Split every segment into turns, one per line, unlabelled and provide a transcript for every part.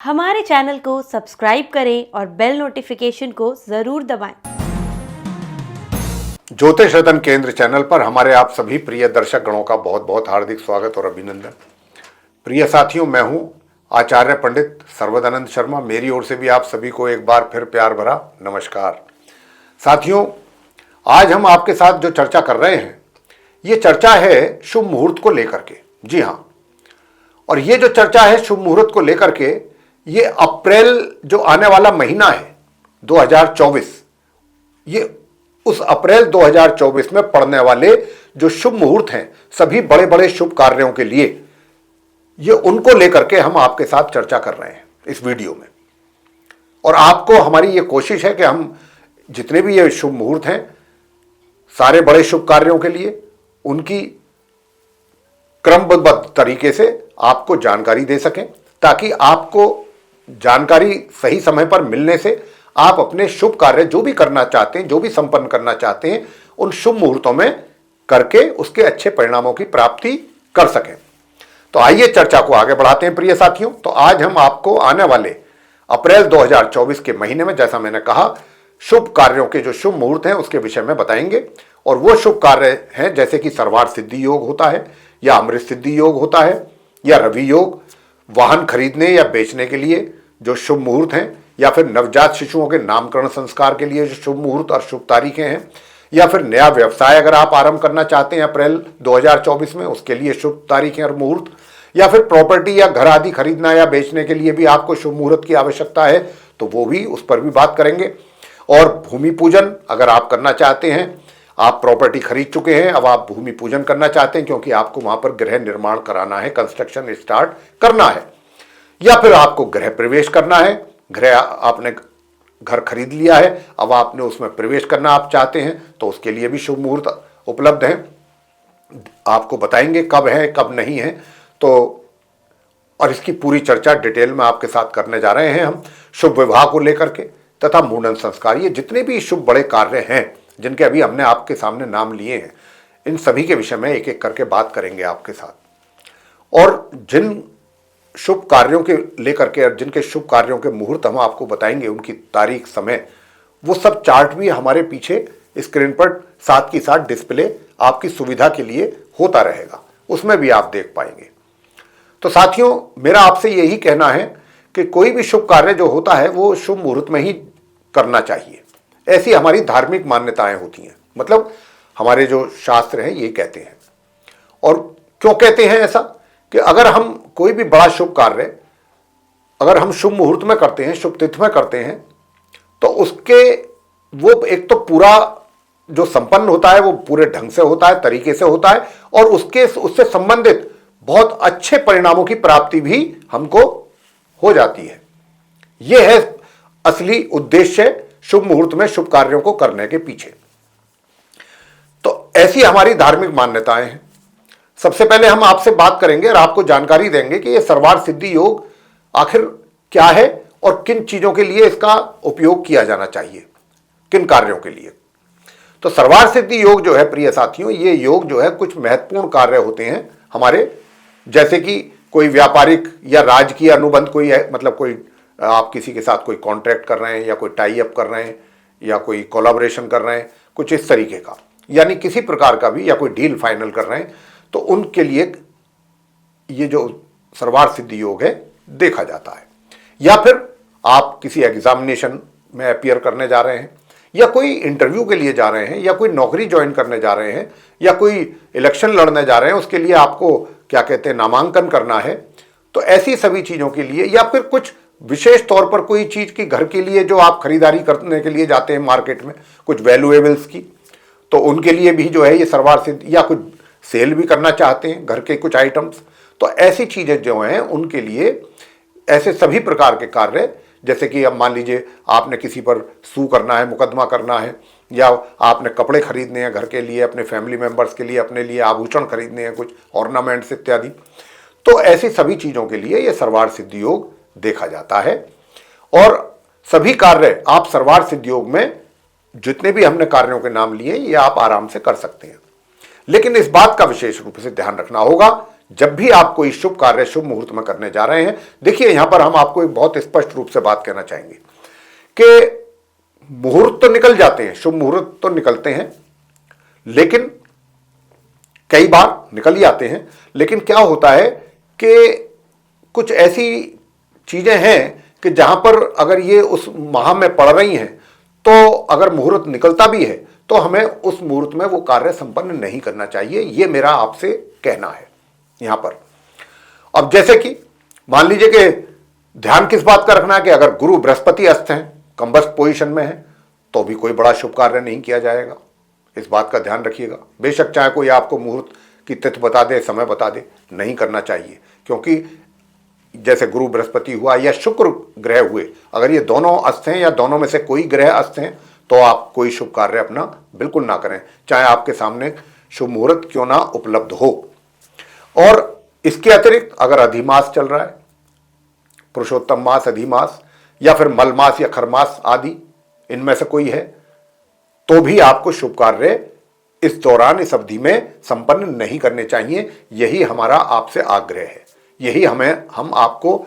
हमारे चैनल को सब्सक्राइब करें और बेल नोटिफिकेशन को जरूर दबाएं।
ज्योतिष रतन केंद्र चैनल पर हमारे आप सभी प्रिय दर्शक गणों का बहुत बहुत हार्दिक स्वागत और अभिनंदन। प्रिय साथियों, मैं हूं आचार्य पंडित सर्वदानंद शर्मा। मेरी ओर से भी आप सभी को एक बार फिर प्यार भरा नमस्कार। साथियों, आज हम आपके साथ जो चर्चा कर रहे हैं, ये चर्चा है शुभ मुहूर्त को लेकर के। जी हाँ, और ये जो चर्चा है शुभ मुहूर्त को लेकर के, ये अप्रैल जो आने वाला महीना है 2024, ये उस अप्रैल 2024 में पड़ने वाले जो शुभ मुहूर्त हैं सभी बड़े बड़े शुभ कार्यों के लिए, ये उनको लेकर के हम आपके साथ चर्चा कर रहे हैं इस वीडियो में। और आपको हमारी ये कोशिश है कि हम जितने भी ये शुभ मुहूर्त हैं सारे बड़े शुभ कार्यों के लिए उनकी क्रमबद्ध तरीके से आपको जानकारी दे सकें, ताकि आपको जानकारी सही समय पर मिलने से आप अपने शुभ कार्य जो भी करना चाहते हैं, जो भी संपन्न करना चाहते हैं, उन शुभ मुहूर्तों में करके उसके अच्छे परिणामों की प्राप्ति कर सकें। तो आइए चर्चा को आगे बढ़ाते हैं प्रिय साथियों। तो आज हम आपको आने वाले अप्रैल 2024 के महीने में, जैसा मैंने कहा, शुभ कार्यों के जो शुभ मुहूर्त हैं उसके विषय में बताएंगे। और वो शुभ कार्य हैं जैसे कि सर्वार्थ सिद्धि योग होता है, या अमृत सिद्धि योग होता है, या रवि योग, वाहन खरीदने या बेचने के लिए जो शुभ मुहूर्त हैं, या फिर नवजात शिशुओं के नामकरण संस्कार के लिए जो शुभ मुहूर्त और शुभ तारीखें हैं, या फिर नया व्यवसाय अगर आप आरंभ करना चाहते हैं अप्रैल 2024 में, उसके लिए शुभ तारीखें और मुहूर्त, या फिर प्रॉपर्टी या घर आदि खरीदना या बेचने के लिए भी आपको शुभ मुहूर्त की आवश्यकता है, तो वो भी, उस पर भी बात करेंगे। और भूमि पूजन अगर आप करना चाहते हैं, आप प्रॉपर्टी खरीद चुके हैं, अब आप भूमि पूजन करना चाहते हैं क्योंकि आपको वहां पर गृह निर्माण कराना है, कंस्ट्रक्शन स्टार्ट करना है, या फिर आपको गृह प्रवेश करना है, आपने घर खरीद लिया है, अब आपने उसमें प्रवेश करना आप चाहते हैं, तो उसके लिए भी शुभ मुहूर्त उपलब्ध हैं। आपको बताएंगे कब है कब नहीं है, तो और इसकी पूरी चर्चा डिटेल में आपके साथ करने जा रहे हैं हम, शुभ विवाह को लेकर के तथा मुंडन संस्कार। ये जितने भी शुभ बड़े कार्य हैं जिनके अभी हमने आपके सामने नाम लिए हैं, इन सभी के विषय में एक एक करके बात करेंगे आपके साथ। और जिन शुभ कार्यों के लेकर के, जिनके शुभ कार्यों के मुहूर्त हम आपको बताएंगे, उनकी तारीख, समय, वो सब चार्ट भी हमारे पीछे स्क्रीन पर साथ की साथ डिस्प्ले आपकी सुविधा के लिए होता रहेगा, उसमें भी आप देख पाएंगे। तो साथियों, मेरा आपसे यही कहना है कि कोई भी शुभ कार्य जो होता है वो शुभ मुहूर्त में ही करना चाहिए, ऐसी हमारी धार्मिक मान्यताएं होती हैं। मतलब हमारे जो शास्त्र हैं ये कहते हैं। और क्यों कहते हैं ऐसा, कि अगर हम कोई भी बड़ा शुभ कार्य अगर हम शुभ मुहूर्त में करते हैं, शुभ तिथि में करते हैं, तो उसके वो एक तो पूरा जो संपन्न होता है वो पूरे ढंग से होता है, तरीके से होता है, और उससे संबंधित बहुत अच्छे परिणामों की प्राप्ति भी हमको हो जाती है। यह है असली उद्देश्य शुभ मुहूर्त में शुभ कार्यों को करने के पीछे। तो ऐसी हमारी धार्मिक मान्यताएं हैं। सबसे पहले हम आपसे बात करेंगे और आपको जानकारी देंगे कि यह सर्वार्थ सिद्धि योग आखिर क्या है और किन चीजों के लिए इसका उपयोग किया जाना चाहिए, किन कार्यों के लिए। तो सर्वार्थ सिद्धि योग जो है प्रिय साथियों, ये योग जो है कुछ महत्वपूर्ण कार्य होते हैं हमारे, जैसे कि कोई व्यापारिक या राजकीय अनुबंध कोई है, मतलब कोई आप किसी के साथ कोई कॉन्ट्रैक्ट कर रहे हैं, या कोई टाई अप कर रहे हैं, या कोई कोलैबोरेशन कर रहे हैं, कुछ इस तरीके का, यानी किसी प्रकार का भी, या कोई डील फाइनल कर रहे हैं, तो उनके लिए ये जो सर्वार्थ सिद्धि योग है देखा जाता है। या फिर आप किसी एग्जामिनेशन में अपीयर करने जा रहे हैं, या कोई इंटरव्यू के लिए जा रहे हैं, या कोई नौकरी ज्वाइन करने जा रहे हैं, या कोई इलेक्शन लड़ने जा रहे हैं, उसके लिए आपको क्या कहते हैं, नामांकन करना है, तो ऐसी सभी चीज़ों के लिए, या फिर कुछ विशेष तौर पर कोई चीज़ की घर के लिए जो आप खरीदारी करने के लिए जाते हैं मार्केट में, कुछ वैल्यूएबल्स की, तो उनके लिए भी जो है ये सर्वार्थ सिद्धि, या कुछ सेल भी करना चाहते हैं घर के कुछ आइटम्स, तो ऐसी चीज़ें जो हैं उनके लिए ऐसे सभी प्रकार के कार्य, जैसे कि अब मान लीजिए आपने किसी पर सू करना है, मुकदमा करना है, या आपने कपड़े खरीदने हैं घर के लिए, अपने फैमिली मेंबर्स के लिए, अपने लिए आभूषण खरीदने हैं, कुछ ऑर्नामेंट्स इत्यादि, तो ऐसी सभी चीज़ों के लिए ये सर्वार्थ सिद्धि योग देखा जाता है। और सभी कार्य आप सर्वार्थ सिद्धि योग में जितने भी हमने कार्यों के नाम लिए ये आप आराम से कर सकते हैं। लेकिन इस बात का विशेष रूप से ध्यान रखना होगा जब भी आप कोई शुभ कार्य शुभ मुहूर्त में करने जा रहे हैं, देखिए यहां पर हम आपको एक बहुत स्पष्ट रूप से बात कहना चाहेंगे कि मुहूर्त तो निकल जाते हैं, शुभ मुहूर्त तो निकलते हैं, लेकिन कई बार निकल ही आते हैं, लेकिन क्या होता है कि कुछ ऐसी चीजें हैं कि जहां पर अगर ये उस माह में पड़ रही हैं, तो अगर मुहूर्त निकलता भी है तो हमें उस मुहूर्त में वो कार्य संपन्न नहीं करना चाहिए। ये मेरा आपसे कहना है यहां पर। अब जैसे कि मान लीजिए कि ध्यान किस बात का रखना है कि अगर गुरु बृहस्पति अस्त हैं, कंबस्ट पोजीशन में है, तो भी कोई बड़ा शुभ कार्य नहीं किया जाएगा। इस बात का ध्यान रखिएगा। बेशक चाहे कोई आपको मुहूर्त की तिथि बता दे, समय बता दे, नहीं करना चाहिए, क्योंकि जैसे गुरु बृहस्पति हुआ या शुक्र ग्रह हुए, अगर ये दोनों अस्त हैं या दोनों में से कोई ग्रह अस्त हैं, तो आप कोई शुभ कार्य अपना बिल्कुल ना करें, चाहे आपके सामने शुभ मुहूर्त क्यों ना उपलब्ध हो। और इसके अतिरिक्त अगर अधिमास चल रहा है, पुरुषोत्तम मास, अधिमास या फिर मल मास या खरमास आदि, इनमें से कोई है, तो भी आपको शुभ कार्य इस दौरान, इस अवधि में संपन्न नहीं करने चाहिए। यही हमारा आपसे आग्रह है, यही हम आपको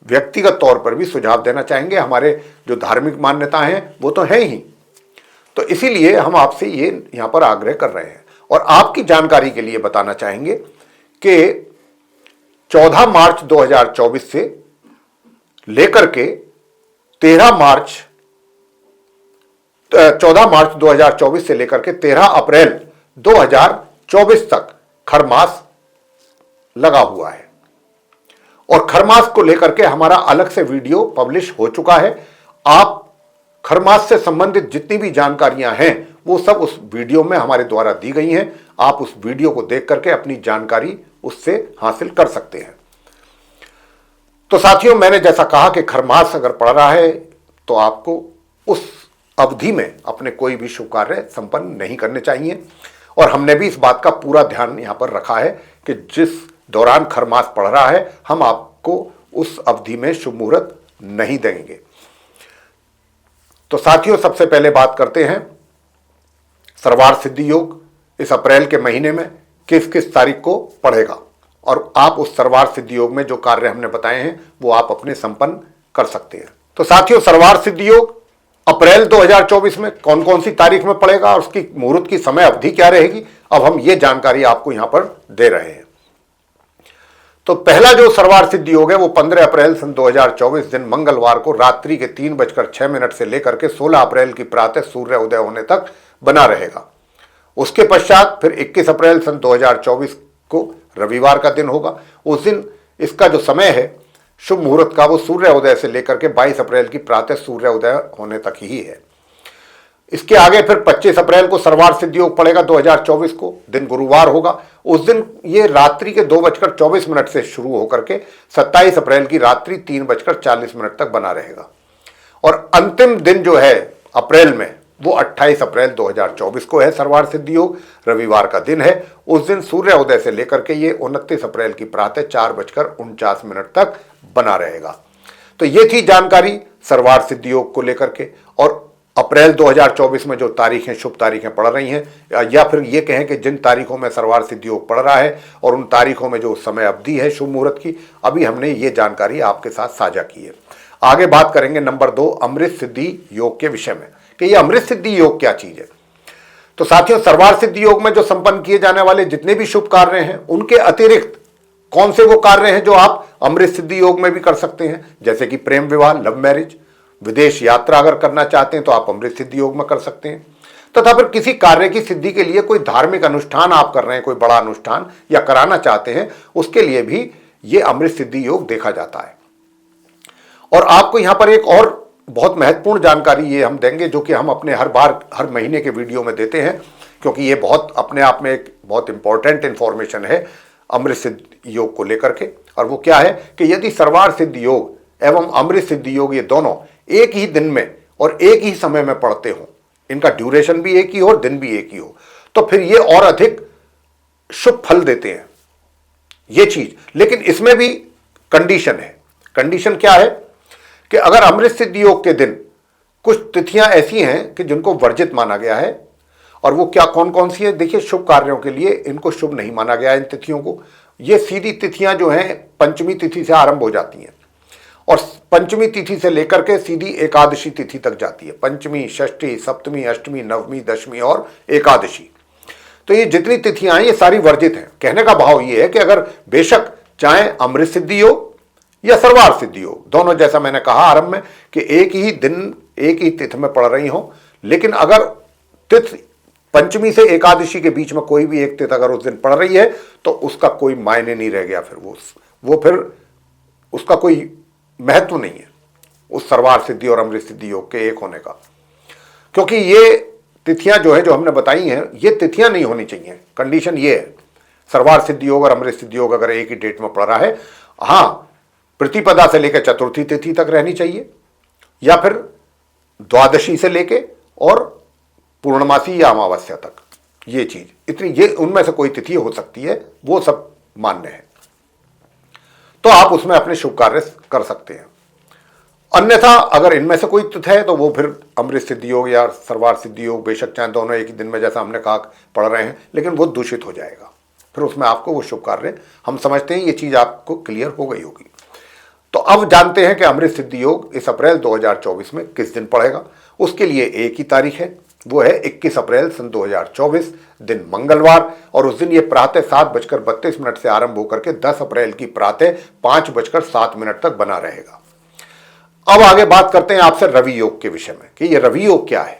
व्यक्तिगत तौर पर भी सुझाव देना चाहेंगे। हमारे जो धार्मिक मान्यताएं हैं वो तो है ही, तो इसीलिए हम आपसे ये यहां पर आग्रह कर रहे हैं। और आपकी जानकारी के लिए बताना चाहेंगे कि 14 मार्च 2024 से लेकर के 14 मार्च 2024 से लेकर के 13 अप्रैल 2024 तक खरमास लगा हुआ है। और खरमास को लेकर के हमारा अलग से वीडियो पब्लिश हो चुका है। आप खरमास से संबंधित जितनी भी जानकारियां हैं वो सब उस वीडियो में हमारे द्वारा दी गई हैं। आप उस वीडियो को देख करके अपनी जानकारी उससे हासिल कर सकते हैं। तो साथियों, मैंने जैसा कहा कि खरमास अगर पड़ रहा है तो आपको उस अवधि में अपने कोई भी शुभ कार्य संपन्न नहीं करने चाहिए। और हमने भी इस बात का पूरा ध्यान यहां पर रखा है कि जिस दौरान खरमास पड़ रहा है, हम आपको उस अवधि में शुभ मुहूर्त नहीं देंगे। तो साथियों, सबसे पहले बात करते हैं सर्वार्थ सिद्धि योग इस अप्रैल के महीने में किस किस तारीख को पड़ेगा, और आप उस सर्वार्थ सिद्धि योग में जो कार्य हमने बताए हैं वो आप अपने संपन्न कर सकते हैं। तो साथियों, सर्वार्थ सिद्धि योग अप्रैल 2024 में कौन कौन सी तारीख में पड़ेगा और उसकी मुहूर्त की समय अवधि क्या रहेगी, अब हम ये जानकारी आपको यहां पर दे रहे हैं। तो पहला जो सर्वार्थ सिद्धि योग है वो 15 अप्रैल सन 2024 दिन मंगलवार को रात्रि के 3:06 से लेकर के 16 अप्रैल की प्रातः सूर्य उदय होने तक बना रहेगा। उसके पश्चात फिर 21 अप्रैल सन 2024 को रविवार का दिन होगा। उस दिन इसका जो समय है शुभ मुहूर्त का वो सूर्य उदय से लेकर के 22 अप्रैल की प्रातः सूर्य उदय होने तक ही है। इसके आगे फिर 25 अप्रैल को सर्वार्थ सिद्धि योग पड़ेगा 2024 को, दिन गुरुवार होगा। उस दिन ये रात्रि के 2:24 से शुरू होकर के 27 अप्रैल की रात्रि 3:40 तक बना रहेगा। और अंतिम दिन जो है अप्रैल में वो 28 अप्रैल 2024 को है सर्वार्थ सिद्धि योग, रविवार का दिन है। उस दिन सूर्य उदय से लेकर के ये 29 अप्रैल की प्रातः 4:49 तक बना रहेगा। तो ये थी जानकारी सर्वार्थ सिद्धि योग को लेकर के। और अप्रैल 2024 में जो तारीखें, शुभ तारीखें पड़ रही हैं, या फिर ये कहें कि जिन तारीखों में सर्वार्थ सिद्धि योग पड़ रहा है और उन तारीखों में जो समय अवधि है शुभ मुहूर्त की, अभी हमने ये जानकारी आपके साथ साझा की है। आगे बात करेंगे नंबर 2 अमृत सिद्धि योग के विषय में कि ये अमृत सिद्धि योग क्या चीज है। तो साथियों, सर्वार्थ सिद्धि योग में जो संपन्न किए जाने वाले जितने भी शुभ कार्य हैं उनके अतिरिक्त कौन से वो कार्य हैं जो आप अमृत सिद्धि योग में भी कर सकते हैं, जैसे कि प्रेम विवाह, लव मैरिज, विदेश यात्रा अगर करना चाहते हैं तो आप अमृत सिद्धि योग में कर सकते हैं। तथा फिर किसी कार्य की सिद्धि के लिए कोई धार्मिक अनुष्ठान आप कर रहे हैं, कोई बड़ा अनुष्ठान या कराना चाहते हैं, उसके लिए भी ये अमृत सिद्धि योग देखा जाता है। और आपको यहां पर एक और बहुत महत्वपूर्ण जानकारी ये हम देंगे जो कि हम अपने हर महीने के वीडियो में देते हैं, क्योंकि ये बहुत अपने आप में एक बहुत इंपॉर्टेंट इंफॉर्मेशन है अमृत सिद्धि योग को लेकर के। और वो क्या है कि यदि सर्वार्थ सिद्धि योग एवं अमृत सिद्धि योग ये दोनों एक ही दिन में और एक ही समय में पढ़ते हो, इनका ड्यूरेशन भी एक ही हो और दिन भी एक ही हो, तो फिर ये और अधिक शुभ फल देते हैं ये चीज। लेकिन इसमें भी कंडीशन है। कंडीशन क्या है कि अगर अमृत सिद्धि योग के दिन कुछ तिथियां ऐसी हैं कि जिनको वर्जित माना गया है, और वो क्या कौन कौन सी है, देखिए शुभ कार्यों के लिए इनको शुभ नहीं माना गया है इन तिथियों को। ये सीधी तिथियां जो हैं पंचमी तिथि से आरंभ हो जाती हैं और पंचमी तिथि से लेकर के सीधी एकादशी तिथि तक जाती है। पंचमी, षष्ठी, सप्तमी, अष्टमी, नवमी, दशमी और एकादशी। तो ये जितनी तिथियां हैं ये सारी वर्जित हैं। कहने का भाव ये है कि अगर बेशक चाहे अमृत सिद्धि योग या सर्वार्थ सिद्धि योग, दोनों जैसा मैंने कहा आरंभ में कि एक ही दिन एक ही तिथि में पड़ रही हो, लेकिन अगर तिथि पंचमी से एकादशी के बीच में कोई भी एक तिथि अगर उस दिन पड़ रही है तो उसका कोई मायने नहीं रह गया, फिर वो फिर उसका कोई महत्व नहीं है उस सर्वार्थ सिद्धि और अमृत सिद्धि योग के एक होने का। क्योंकि ये तिथियां जो है जो हमने बताई हैं ये तिथियां नहीं होनी चाहिए। कंडीशन ये है सर्वार्थ सिद्धि योग और अमृत सिद्धि योग अगर एक ही डेट में पड़ रहा है, हाँ प्रतिपदा से लेकर चतुर्थी तिथि तक रहनी चाहिए या फिर द्वादशी से लेके और पूर्णमासी या अमावस्या तक, ये चीज इतनी, ये उनमें से कोई तिथि हो सकती है, वो सब मान्य है, तो आप उसमें अपने शुभ कार्य कर सकते हैं। अन्यथा अगर इनमें से कोई तिथि है तो वो फिर अमृत सिद्धि योग या सर्वार्थ सिद्धि योग, बेशक चाहे दोनों एक ही दिन में जैसा हमने कहा पढ़ रहे हैं, लेकिन वो दूषित हो जाएगा, फिर उसमें आपको वो शुभ कार्य, हम समझते हैं ये चीज आपको क्लियर हो गई होगी। तो अब जानते हैं कि अमृत सिद्धि योग इस अप्रैल 2024 में किस दिन पड़ेगा। उसके लिए एक ही तारीख है, वो है 21 अप्रैल सन 2024, दिन मंगलवार, और उस दिन ये प्रातः 7:32 से आरंभ होकर के 10 अप्रैल की प्रातः 5:07 तक बना रहेगा। अब आगे बात करते हैं आपसे रवि योग के विषय में कि ये रवि योग क्या है।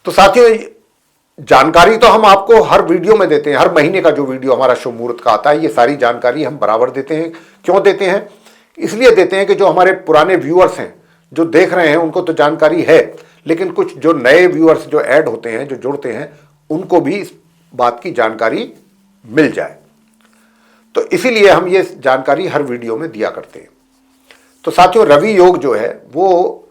तो साथियों जानकारी तो हम आपको हर वीडियो में देते हैं, हर महीने का जो वीडियो हमारा शुभ मुहूर्त का आता है ये सारी जानकारी हम बराबर देते हैं। क्यों देते हैं? इसलिए देते हैं कि जो हमारे पुराने व्यूअर्स हैं जो देख रहे हैं उनको तो जानकारी है, लेकिन कुछ जो नए व्यूअर्स जो ऐड होते हैं, जो जुड़ते हैं, उनको भी इस बात की जानकारी मिल जाए, तो इसीलिए हम ये जानकारी हर वीडियो में दिया करते हैं। तो साथियों रवि योग जो है वो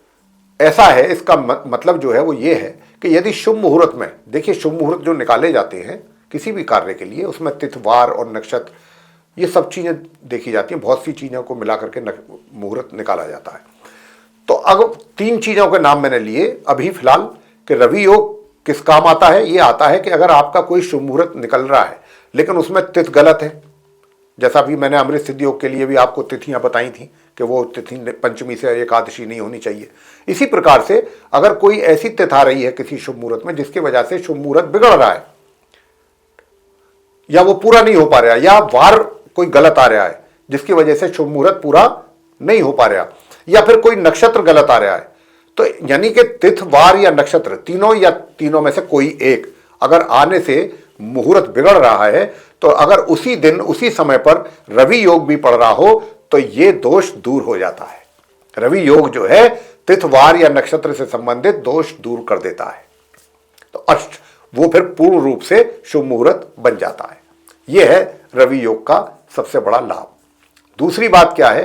ऐसा है, इसका मतलब जो है वो ये है कि यदि शुभ मुहूर्त में, देखिए शुभ मुहूर्त जो निकाले जाते हैं किसी भी कार्य के लिए, उसमें तिथवार और नक्षत्र ये सब चीजें देखी जाती हैं, बहुत सी चीजों को मिला करके मुहूर्त निकाला जाता है। तो अब 3 चीजों के नाम मैंने लिए अभी फिलहाल कि रवि योग किस काम आता है। ये आता है कि अगर आपका कोई शुभ मुहूर्त निकल रहा है लेकिन उसमें तिथि गलत है, जैसा भी मैंने अमृत सिद्धि योग के लिए भी आपको तिथियां बताई थी कि वो तिथि पंचमी से एकादशी नहीं होनी चाहिए। इसी प्रकार से अगर कोई ऐसी तिथि आ रही है किसी शुभ मुहूर्त में जिसकी वजह से शुभ मुहूर्त बिगड़ रहा है या वो पूरा नहीं हो पा रहा, या वार कोई गलत आ रहा है जिसकी वजह से शुभ मुहूर्त पूरा नहीं हो पा रहा, या फिर कोई नक्षत्र गलत आ रहा है, तो यानी कि तिथि, वार या नक्षत्र तीनों या तीनों में से कोई एक अगर आने से मुहूर्त बिगड़ रहा है, तो अगर उसी दिन उसी समय पर रवि योग भी पड़ रहा हो तो ये दोष दूर हो जाता है। रवि योग जो है तिथि, वार या नक्षत्र से संबंधित दोष दूर कर देता है, तो वो फिर पूर्ण रूप से शुभ मुहूर्त बन जाता है। यह है रवि योग का सबसे बड़ा लाभ। दूसरी बात क्या है,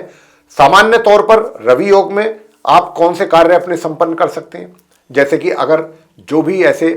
सामान्य तौर पर रवि योग में आप कौन से कार्य अपने संपन्न कर सकते हैं, जैसे कि अगर जो भी ऐसे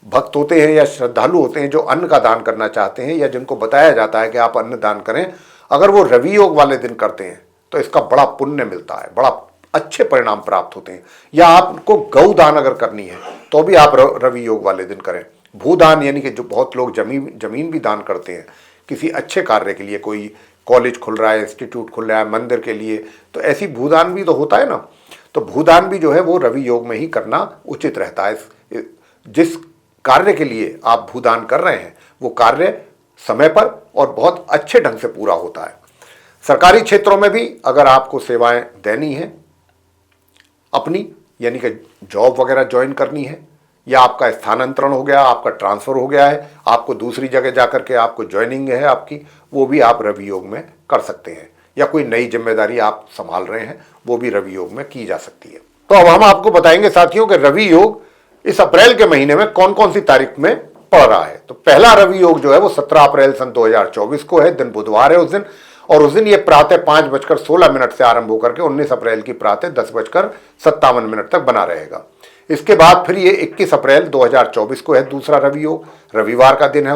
भक्त होते हैं या श्रद्धालु होते हैं जो अन्न का दान करना चाहते हैं या जिनको बताया जाता है कि आप अन्न दान करें, अगर वो रवि योग वाले दिन करते हैं तो इसका बड़ा पुण्य मिलता है, बड़ा अच्छे परिणाम प्राप्त होते हैं। या आपको गौ दान अगर करनी है तो भी आप रवि योग वाले दिन करें। भूदान यानी कि जो बहुत लोग जमीन भी दान करते हैं किसी अच्छे कार्य के लिए, कोई कॉलेज खुल रहा है, इंस्टीट्यूट खुल रहा है, मंदिर के लिए, तो ऐसी भूदान भी तो होता है ना। तो भूदान भी जो है वो रवि योग में ही करना उचित रहता है। जिस कार्य के लिए आप भूदान कर रहे हैं वो कार्य समय पर और बहुत अच्छे ढंग से पूरा होता है। सरकारी क्षेत्रों में भी अगर आपको सेवाएं देनी है अपनी, यानी कि जॉब वगैरह ज्वाइन करनी है, या आपका स्थानांतरण हो गया, आपका ट्रांसफर हो गया है, आपको दूसरी जगह जाकर के आपको ज्वाइनिंग है आपकी, वो भी आप रवि योग में कर सकते हैं। या कोई नई जिम्मेदारी आप संभाल रहे हैं वो भी रवि योग में की जा सकती है। तो अब हम आपको बताएंगे साथियों कि रवि योग इस अप्रैल के महीने में कौन कौन सी तारीख में पड़ रहा है। तो पहला रवि योग जो है वो 17 अप्रैल सन 2024 को है, दिन बुधवार है उस दिन, और उस दिन ये प्रातः 5:16 से आरंभ होकर के 19 अप्रैल की प्रातः 10:57 तक बना रहेगा। इसके बाद फिर ये 21 अप्रैल 2024 को है दूसरा रवि योग, रविवार का दिन है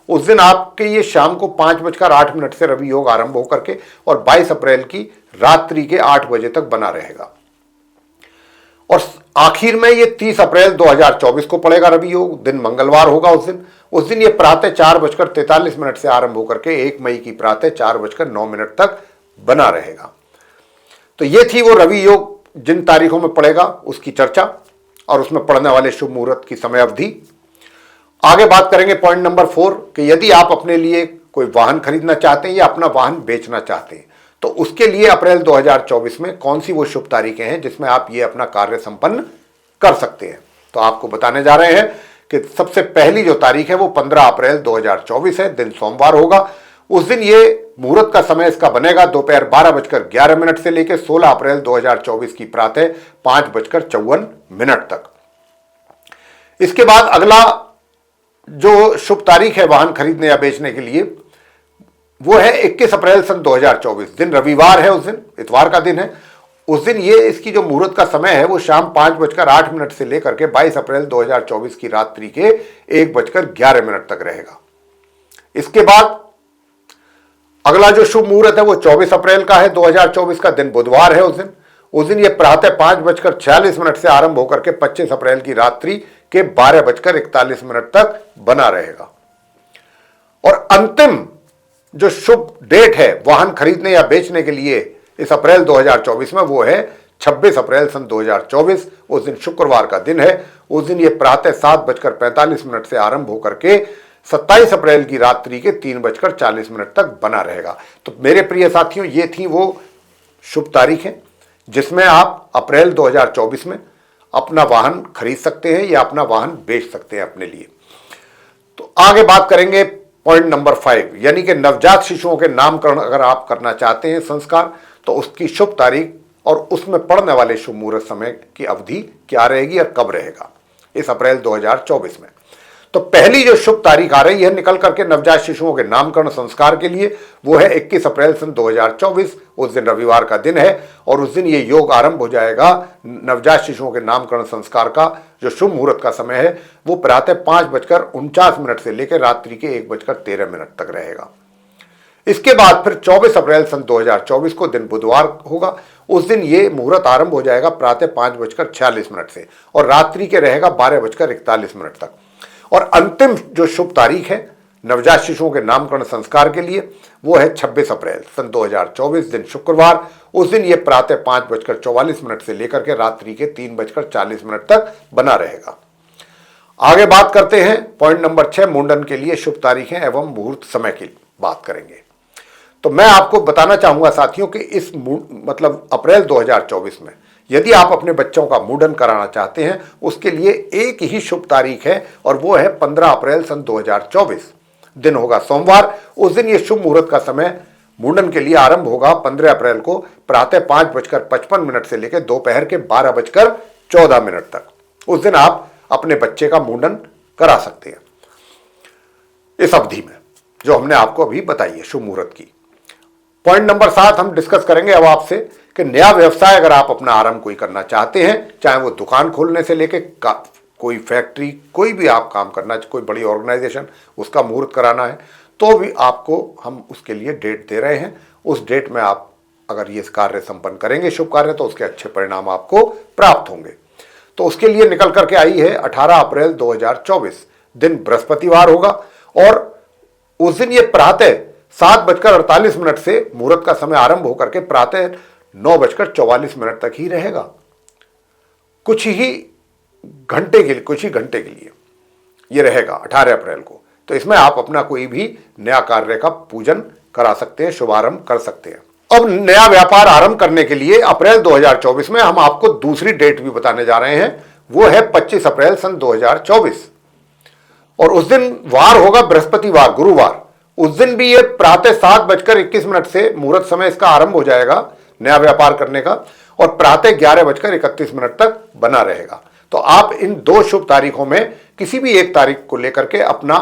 उस दिन आपके ये शाम को 5:08 से रवि योग आरंभ होकर के और 22 अप्रैल की रात्रि के 8 बजे तक बना रहेगा। और आखिर में ये 30 अप्रैल 2024 को पड़ेगा रवि योग, दिन मंगलवार होगा उस दिन ये प्रातः 4:43 से आरंभ होकर के 1 मई की प्रातः 4:09 तक बना रहेगा। तो ये थी वो रवि योग जिन तारीखों में पड़ेगा उसकी चर्चा और उसमें पड़ने वाले शुभ मुहूर्त की समय अवधि। आगे बात करेंगे पॉइंट नंबर 4 कि यदि आप अपने लिए कोई वाहन खरीदना चाहते हैं या अपना वाहन बेचना चाहते हैं तो उसके लिए अप्रैल 2024 में कौन सी वो शुभ तारीखें हैं जिसमें आप ये अपना कार्य संपन्न कर सकते हैं। तो आपको बताने जा रहे हैं कि सबसे पहली जो तारीख है वो 15 अप्रैल 2024 है, दिन सोमवार होगा। उस दिन ये मुहूर्त का समय इसका बनेगा दोपहर 12:11 से लेकर 16 अप्रैल 2024 की प्रातः 5:54 तक। इसके बाद अगला जो शुभ तारीख है वाहन खरीदने या बेचने के लिए वो है 21 अप्रैल सन 2024, दिन रविवार है, उस दिन इतवार का दिन है। उस दिन ये इसकी जो मुहूर्त का समय है वो शाम 5:08 से लेकर के 22 अप्रैल 2024 की रात्रि के 1:11 तक रहेगा। इसके बाद अगला जो शुभ मुहूर्त है वो 24 अप्रैल का है 2024 का, दिन बुधवार है उस दिन ये प्रातः 5:46 से आरंभ होकर के 25 अप्रैल की रात्रि के 12:41 तक बना रहेगा। और अंतिम जो शुभ डेट है वाहन खरीदने या बेचने के लिए इस अप्रैल 2024 में वो है 26 अप्रैल सन 2024, उस दिन शुक्रवार का दिन है। उस दिन ये प्रातः 7:45 से आरंभ होकर के 27 अप्रैल की रात्रि के 3:40 तक बना रहेगा। तो मेरे प्रिय साथियों, ये थी वो शुभ तारीखें जिसमें आप अप्रैल 2024 में अपना वाहन खरीद सकते हैं या अपना वाहन बेच सकते हैं अपने लिए। तो आगे बात करेंगे पॉइंट नंबर 5 यानी कि नवजात शिशुओं के नामकरण अगर आप करना चाहते हैं संस्कार तो उसकी शुभ तारीख और उसमें पड़ने वाले शुभ मुहूर्त समय की अवधि क्या रहेगी और कब रहेगा इस अप्रैल 2024 में। तो पहली जो शुभ तारीख आ रही है निकल करके नवजात शिशुओं के नामकरण संस्कार के लिए वो है 21 अप्रैल सन 2024, उस दिन रविवार का दिन है। और उस दिन ये योग आरंभ हो जाएगा नवजात शिशुओं के नामकरण संस्कार का जो शुभ मुहूर्त का समय है वो प्रातः 5:49 से लेकर रात्रि के 1:13 तक रहेगा। इसके बाद फिर 24 अप्रैल सन 2024 को दिन बुधवार होगा, उस दिन ये मुहूर्त आरंभ हो जाएगा प्रातः 5:46 से और रात्रि के रहेगा 12:41 तक। और अंतिम जो शुभ तारीख है नवजात शिशुओं के नामकरण संस्कार के लिए वो है 26 अप्रैल सन 2024, दिन शुक्रवार। उस दिन ये प्रातः 5:44 से लेकर के रात्रि के 3:40 तक बना रहेगा। आगे बात करते हैं पॉइंट नंबर 6 मुंडन के लिए शुभ तारीखें एवं मुहूर्त समय की बात करेंगे। तो मैं आपको बताना चाहूंगा साथियों कि इस मतलब अप्रैल 2024 में यदि आप अपने बच्चों का मुंडन कराना चाहते हैं उसके लिए एक ही शुभ तारीख है और वो है 15 अप्रैल सन 2024, दिन होगा सोमवार। उस दिन ये शुभ मुहूर्त का समय मुंडन के लिए आरंभ होगा 15 अप्रैल को प्रातः 5:55 से लेकर दोपहर के 12:14 तक। उस दिन आप अपने बच्चे का मुंडन करा सकते हैं इस अवधि में जो हमने आपको अभी बताई है शुभ मुहूर्त की। पॉइंट नंबर 7 हम डिस्कस करेंगे अब आपसे कि नया व्यवसाय अगर आप अपना आरंभ कोई करना चाहते हैं, चाहे वो दुकान खोलने से लेके कोई फैक्ट्री, कोई भी आप काम करना, कोई बड़ी ऑर्गेनाइजेशन उसका मुहूर्त कराना है तो भी आपको हम उसके लिए डेट दे रहे हैं। उस डेट में आप अगर ये कार्य संपन्न करेंगे शुभ कार्य तो उसके अच्छे परिणाम आपको प्राप्त होंगे। तो उसके लिए निकल करके आई है 18 अप्रैल 2024, दिन बृहस्पतिवार होगा और उस दिन ये प्रातः 7:48 से मुहूर्त का समय आरंभ होकर के प्रातः 9:44 तक ही रहेगा। कुछ ही घंटे के लिए ये रहेगा 18 अप्रैल को। तो इसमें आप अपना कोई भी नया कार्य का पूजन करा सकते हैं, शुभारंभ कर सकते हैं। अब नया व्यापार आरंभ करने के लिए अप्रैल 2024 में हम आपको दूसरी डेट भी बताने जा रहे हैं, वो है 25 अप्रैल सन 2024 और उस दिन वार होगा बृहस्पतिवार, गुरुवार। उस दिन भी ये प्रातः 7:21 से मुहूर्त समय इसका आरंभ हो जाएगा नया व्यापार करने का और प्रातः 11:31 तक बना रहेगा। तो आप इन दो शुभ तारीखों में किसी भी एक तारीख को लेकर के अपना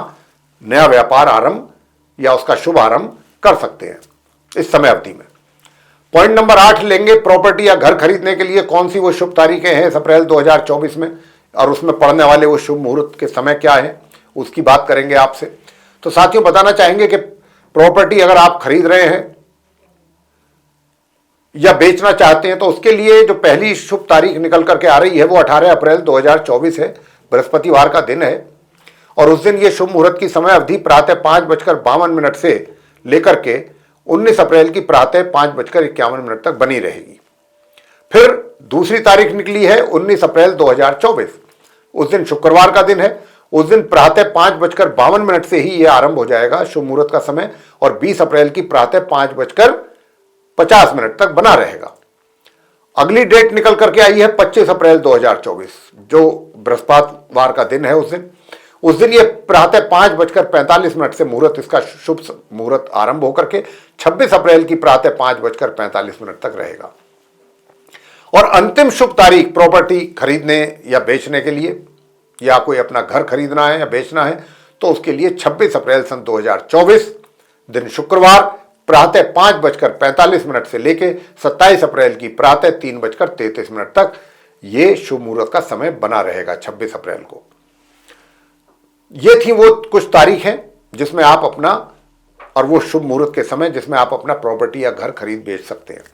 नया व्यापार आरंभ या उसका शुभ आरंभ कर सकते हैं इस समय अवधि में। पॉइंट नंबर 8 लेंगे, प्रॉपर्टी या घर खरीदने के लिए कौन सी वो शुभ तारीखें हैं इस अप्रैल 2024 में और उसमें पड़ने वाले वो शुभ मुहूर्त के समय क्या है उसकी बात करेंगे आपसे। तो साथियों बताना चाहेंगे कि प्रॉपर्टी अगर आप खरीद रहे हैं या बेचना चाहते हैं तो उसके लिए जो पहली शुभ तारीख निकल करके आ रही है वो 18 अप्रैल 2024 है, बृहस्पतिवार का दिन है। और उस दिन ये शुभ मुहूर्त की समय अवधि प्रातः 5:52 से लेकर के 19 अप्रैल की प्रातः 5:51 तक बनी रहेगी। फिर दूसरी तारीख निकली है 19 अप्रैल 2024, उस दिन शुक्रवार का दिन है। उस दिन प्रातः 5:52 से ही यह आरंभ हो जाएगा शुभ मुहूर्त का समय, और 20 अप्रैल की प्रातः 5:50 तक बना रहेगा। अगली डेट निकल करके आई है 25 अप्रैल 2024, जो बृहस्पतिवार का दिन है। उस दिन ये प्रातः 5:45 से मुहूर्त, इसका शुभ मुहूर्त आरंभ होकर के 26 अप्रैल की प्रातः 5:45 तक रहेगा। और अंतिम शुभ तारीख प्रॉपर्टी खरीदने या बेचने के लिए, या कोई अपना घर खरीदना है या बेचना है, तो उसके लिए 26 अप्रैल सन 2024 दिन शुक्रवार प्रातः 5:45 से लेके 27 अप्रैल की प्रातः 3:33 तक ये शुभ मुहूर्त का समय बना रहेगा 26 अप्रैल को। ये थी वो कुछ तारीखें जिसमें आप अपना, और वो शुभ मुहूर्त के समय जिसमें आप अपना प्रॉपर्टी या घर खरीद बेच सकते हैं।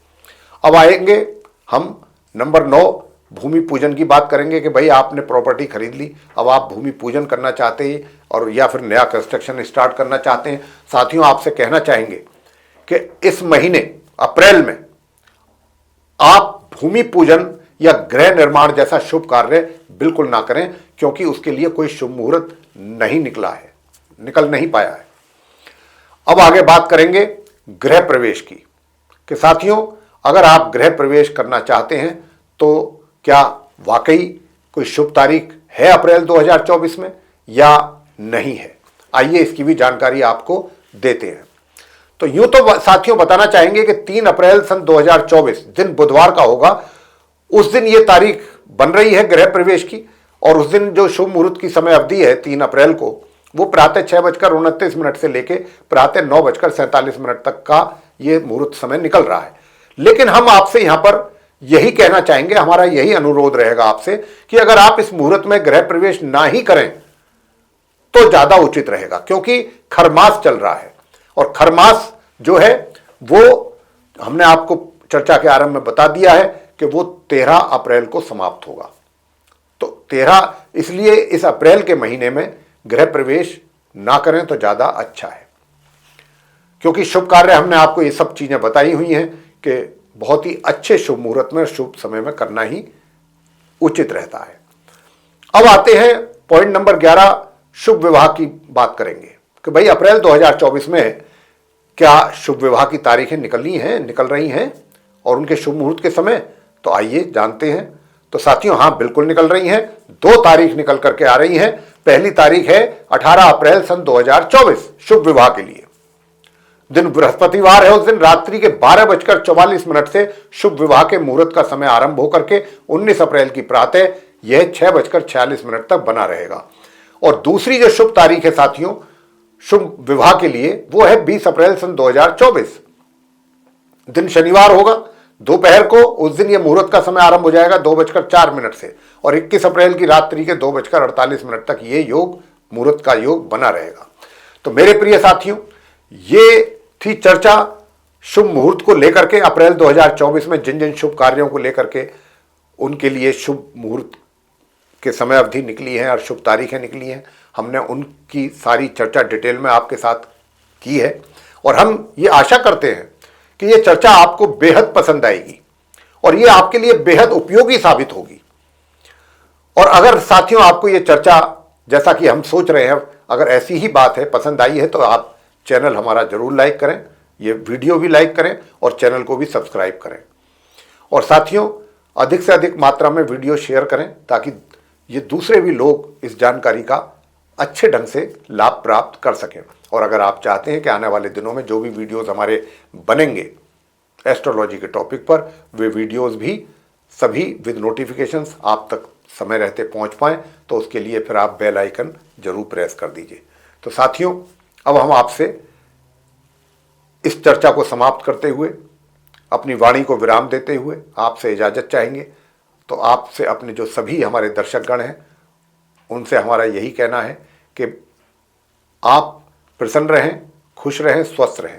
अब आएंगे हम नंबर 9, भूमि पूजन की बात करेंगे कि भाई आपने प्रॉपर्टी खरीद ली, अब आप भूमि पूजन करना चाहते हैं और या फिर नया कंस्ट्रक्शन स्टार्ट करना चाहते हैं। साथियों, आपसे कहना चाहेंगे कि इस महीने अप्रैल में आप भूमि पूजन या गृह निर्माण जैसा शुभ कार्य बिल्कुल ना करें, क्योंकि उसके लिए कोई शुभ मुहूर्त नहीं निकल नहीं पाया है। अब आगे बात करेंगे गृह प्रवेश की, कि साथियों अगर आप गृह प्रवेश करना चाहते हैं तो क्या वाकई कोई शुभ तारीख है अप्रैल 2024 में या नहीं है। आइए इसकी भी जानकारी आपको देते हैं। तो यूं तो साथियों बताना चाहेंगे कि 3 अप्रैल सन 2024 दिन बुधवार का होगा, उस दिन ये तारीख बन रही है गृह प्रवेश की। और उस दिन जो शुभ मुहूर्त की समय अवधि है 3 अप्रैल को, वो प्रातः 6:29 से लेके प्रातः 9:47 तक का ये मुहूर्त समय निकल रहा है। लेकिन हम आपसे यहां पर यही कहना चाहेंगे, हमारा यही अनुरोध रहेगा आपसे कि अगर आप इस मुहूर्त में गृह प्रवेश ना ही करें तो ज्यादा उचित रहेगा, क्योंकि खरमास चल रहा है। और खरमास जो है वो हमने आपको चर्चा के आरंभ में बता दिया है कि वो 13 अप्रैल को समाप्त होगा। तो 13 इसलिए इस अप्रैल के महीने में गृह प्रवेश ना करें तो ज्यादा अच्छा है, क्योंकि शुभ कार्य हमने आपको ये सब चीजें बताई हुई हैं कि बहुत ही अच्छे शुभ मुहूर्त में, शुभ समय में करना ही उचित रहता है। अब आते हैं पॉइंट नंबर 11, शुभ विवाह की बात करेंगे कि भाई अप्रैल 2024 में क्या शुभ विवाह की तारीखें निकल रही हैं और उनके शुभ मुहूर्त के समय। तो आइए जानते हैं। तो साथियों, हाँ बिल्कुल निकल रही हैं। 2 तारीख निकल करके आ रही हैं। पहली तारीख है 18 अप्रैल सन 2024 शुभ विवाह के लिए, दिन बृहस्पतिवार है। उस दिन रात्रि के 12:44 से शुभ विवाह के मुहूर्त का समय आरंभ होकर के 19 अप्रैल की प्रातः यह 6:46 तक बना रहेगा। और दूसरी जो शुभ तारीख है साथियों शुभ विवाह के लिए, वो है 20 अप्रैल सन 2024, दिन शनिवार होगा दोपहर को। उस दिन यह मुहूर्त का समय आरंभ हो जाएगा 2:04 से, और 21 अप्रैल की रात्रि के 2:48 तक ये योग, मुहूर्त का योग बना रहेगा। तो मेरे प्रिय साथियों, ये थी चर्चा शुभ मुहूर्त को लेकर के। अप्रैल 2024 में जिन जिन शुभ कार्यों को लेकर के उनके लिए शुभ मुहूर्त के समय अवधि निकली है और शुभ तारीखें निकली हैं, हमने उनकी सारी चर्चा डिटेल में आपके साथ की है। और हम ये आशा करते हैं कि ये चर्चा आपको बेहद पसंद आएगी और ये आपके लिए बेहद उपयोगी साबित होगी। और अगर साथियों आपको ये चर्चा, जैसा कि हम सोच रहे हैं, अगर ऐसी ही बात है, पसंद आई है, तो आप चैनल हमारा जरूर लाइक करें, ये वीडियो भी लाइक करें और चैनल को भी सब्सक्राइब करें। और साथियों, अधिक से अधिक मात्रा में वीडियो शेयर करें ताकि ये दूसरे भी लोग इस जानकारी का अच्छे ढंग से लाभ प्राप्त कर सकें। और अगर आप चाहते हैं कि आने वाले दिनों में जो भी वीडियोस हमारे बनेंगे एस्ट्रोलॉजी के टॉपिक पर, वे वीडियोस भी सभी विद नोटिफिकेशंस आप तक समय रहते पहुंच पाएं, तो उसके लिए फिर आप बेल आइकन जरूर प्रेस कर दीजिए। तो साथियों, अब हम आपसे इस चर्चा को समाप्त करते हुए, अपनी वाणी को विराम देते हुए आपसे इजाज़त चाहेंगे। तो आपसे अपने जो सभी हमारे दर्शकगण हैं उनसे हमारा यही कहना है कि आप प्रसन्न रहें, खुश रहें, स्वस्थ रहें।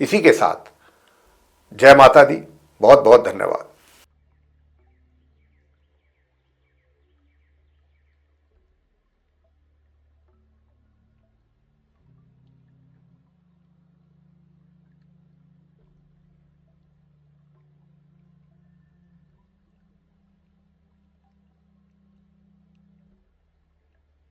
इसी के साथ जय माता दी, बहुत बहुत धन्यवाद।